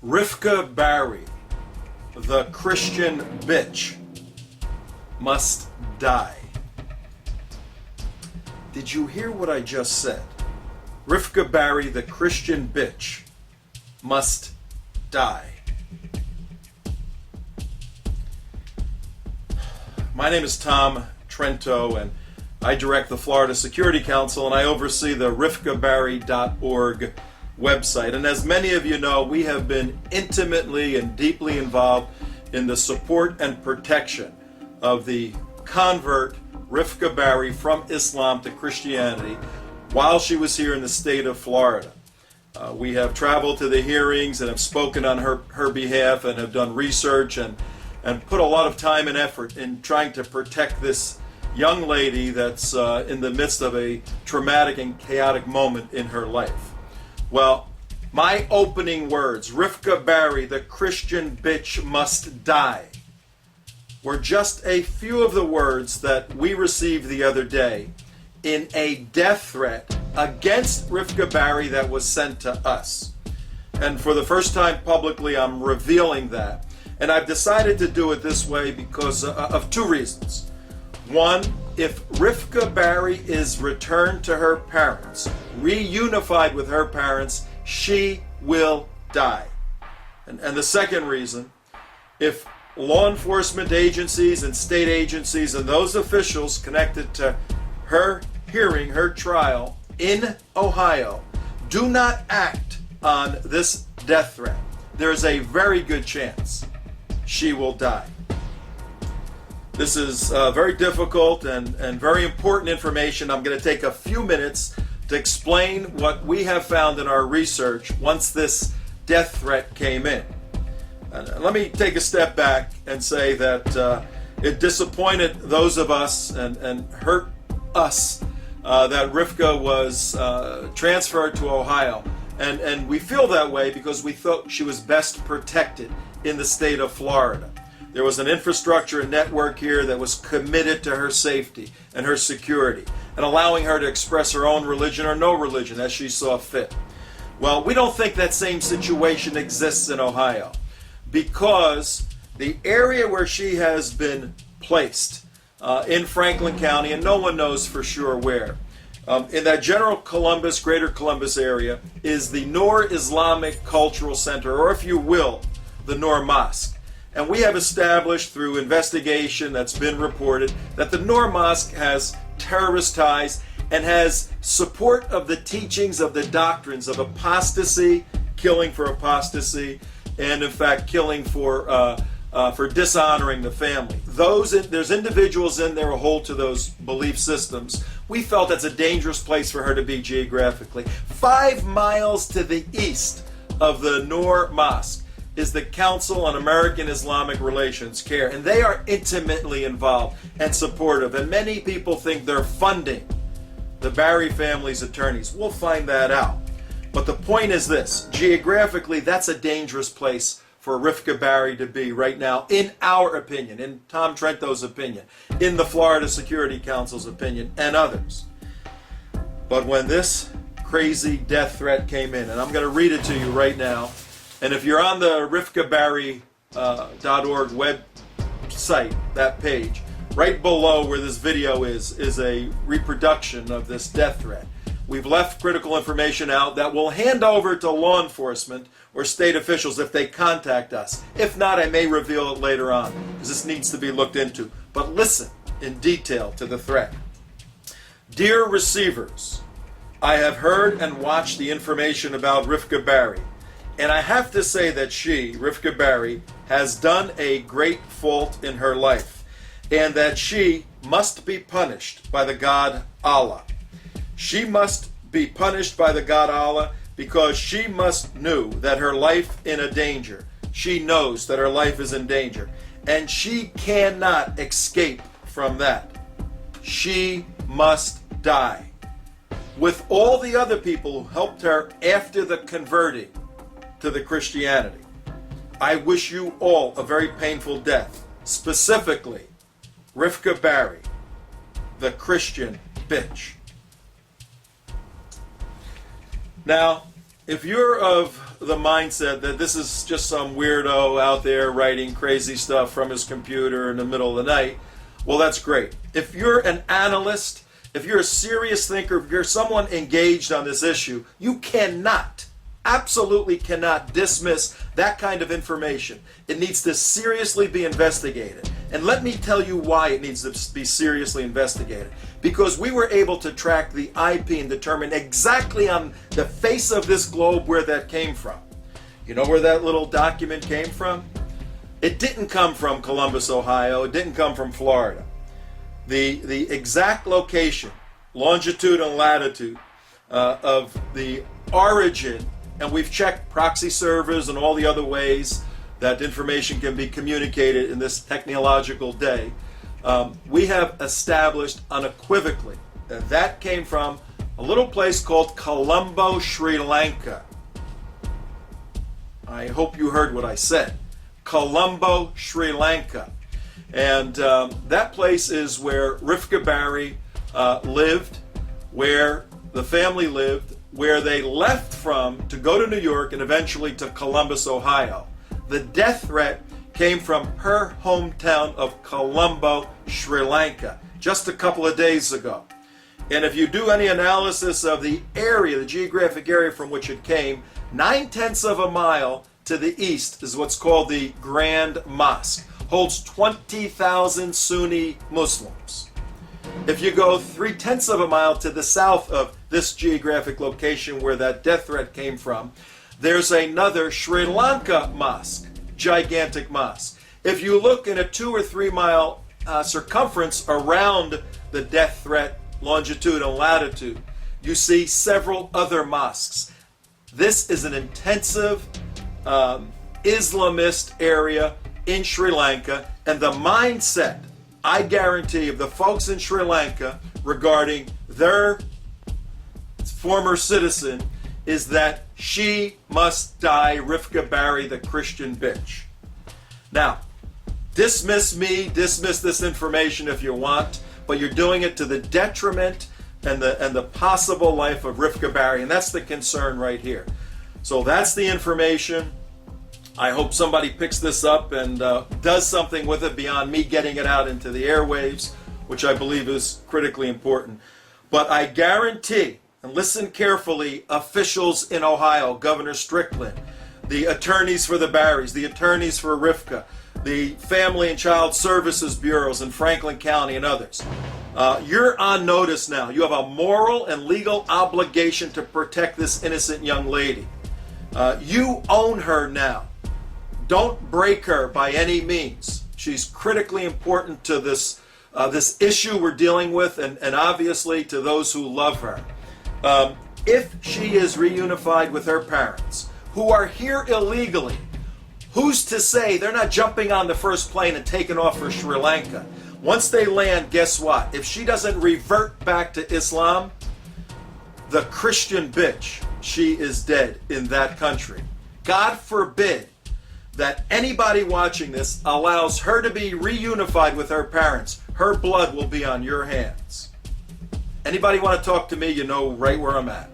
Rifqa Bary, the Christian bitch, must die. Did you hear what I just said? Rifqa Bary, the Christian bitch, must die. My name is Tom Trento, and I direct the Florida Security Council, and I oversee the rifqabary.org website. And as many of you know, we have been intimately and deeply involved in the support and protection of the convert Rifqa Bary from Islam to Christianity while she was here in the state of Florida. We have traveled to the hearings and have spoken on her behalf and have done research and put a lot of time and effort in trying to protect this young lady that's in the midst of a traumatic and chaotic moment in her life. Well, my opening words, Rifqa Bary, the Christian bitch must die, were just a few of the words that we received the other day in a death threat against Rifqa Bary that was sent to us. And for the first time publicly, I'm revealing that. And I've decided to do it this way because of two reasons. One, if Rifqa Bary is returned to her parents, reunified with her parents, she will die. And the second reason, if law enforcement agencies and state agencies and those officials connected to her hearing, her trial in Ohio, do not act on this death threat, there is a very good chance she will die. This is very difficult and very important information. I'm going to take a few minutes to explain what we have found in our research once this death threat came in. And let me take a step back and say that it disappointed those of us and hurt us that Rifqa was transferred to Ohio. And we feel that way because we thought she was best protected in the state of Florida. There was an infrastructure and network here that was committed to her safety and her security and allowing her to express her own religion or no religion as she saw fit. Well, we don't think that same situation exists in Ohio because the area where she has been placed in Franklin County, and no one knows for sure where, in that general Columbus, greater Columbus area, is the Noor Islamic Cultural Center, or if you will, the Noor Mosque. And we have established through investigation that's been reported that the Noor Mosque has terrorist ties and has support of the teachings of the doctrines of apostasy, killing for apostasy, and in fact killing for dishonoring the family. There's individuals in there who hold to those belief systems. We felt that's a dangerous place for her to be geographically. 5 miles to the east of the Noor Mosque is the Council on American Islamic Relations, CARE, and they are intimately involved and supportive, and many people think they're funding the Bary family's attorneys. We'll find that out. But the point is this, geographically, that's a dangerous place for Rifqa Bary to be right now, in our opinion, in Tom Trento's opinion, in the Florida Security Council's opinion, and others. But when this crazy death threat came in, and I'm going to read it to you right now, and if you're on the rifqabary.org website, that page, right below where this video is a reproduction of this death threat. We've left critical information out that we'll hand over to law enforcement or state officials if they contact us. If not, I may reveal it later on, because this needs to be looked into. But listen in detail to the threat. Dear receivers, I have heard and watched the information about Rifqa Bary, and I have to say that she, Rifqa Bary, has done a great fault in her life, and that she must be punished by the God Allah. She must be punished by the God Allah because she must know that her life in a danger. She knows that her life is in danger, and she cannot escape from that. She must die. With all the other people who helped her after the converting to the Christianity. I wish you all a very painful death, specifically Rifqa Bary, the Christian bitch. Now, if you're of the mindset that this is just some weirdo out there writing crazy stuff from his computer in the middle of the night, well, that's great. If you're an analyst, if you're a serious thinker, if you're someone engaged on this issue, you cannot, absolutely cannot dismiss that kind of information. It needs to seriously be investigated. And let me tell you why it needs to be seriously investigated. Because we were able to track the IP and determine exactly on the face of this globe where that came from. You know where that little document came from? It didn't come from Columbus, Ohio. It didn't come from Florida. The exact location, longitude and latitude of the origin, and we've checked proxy servers and all the other ways that information can be communicated in this technological day. We have established unequivocally that that came from a little place called Colombo, Sri Lanka. I hope you heard what I said. Colombo, Sri Lanka. And that place is where Rifqa Bary lived, where the family lived, where they left from to go to New York and eventually to Columbus, Ohio. The death threat came from her hometown of Colombo, Sri Lanka, just a couple of days ago. And if you do any analysis of the area, the geographic area from which it came, 9/10 of a mile to the east is what's called the Grand Mosque. Holds 20,000 Sunni Muslims. If you go 3/10 of a mile to the south of this geographic location where that death threat came from, there's another Sri Lanka mosque, gigantic mosque. If you look in a 2 or 3 mile circumference around the death threat longitude and latitude, you see several other mosques. This is an intensive Islamist area in Sri Lanka, and the mindset, I guarantee, of the folks in Sri Lanka regarding their former citizen is that she must die, Rifqa Bary, the Christian bitch. Now, dismiss me, dismiss this information if you want, but you're doing it to the detriment and the possible life of Rifqa Bary, and that's the concern right here. So that's the information. I hope somebody picks this up and does something with it beyond me getting it out into the airwaves, which I believe is critically important. But I guarantee, and listen carefully, officials in Ohio, Governor Strickland, the attorneys for the Barrys, the attorneys for Rifqa, the Family and Child Services Bureaus in Franklin County and others, you're on notice now. You have a moral and legal obligation to protect this innocent young lady. You own her now. Don't break her by any means. She's critically important to this issue we're dealing with, and obviously to those who love her. If she is reunified with her parents, who are here illegally, who's to say they're not jumping on the first plane and taking off for Sri Lanka? Once they land, guess what? If she doesn't revert back to Islam, the Christian bitch, she is dead in that country. God forbid that anybody watching this allows her to be reunified with her parents. Her blood will be on your hands. Anybody want to talk to me, you know right where I'm at.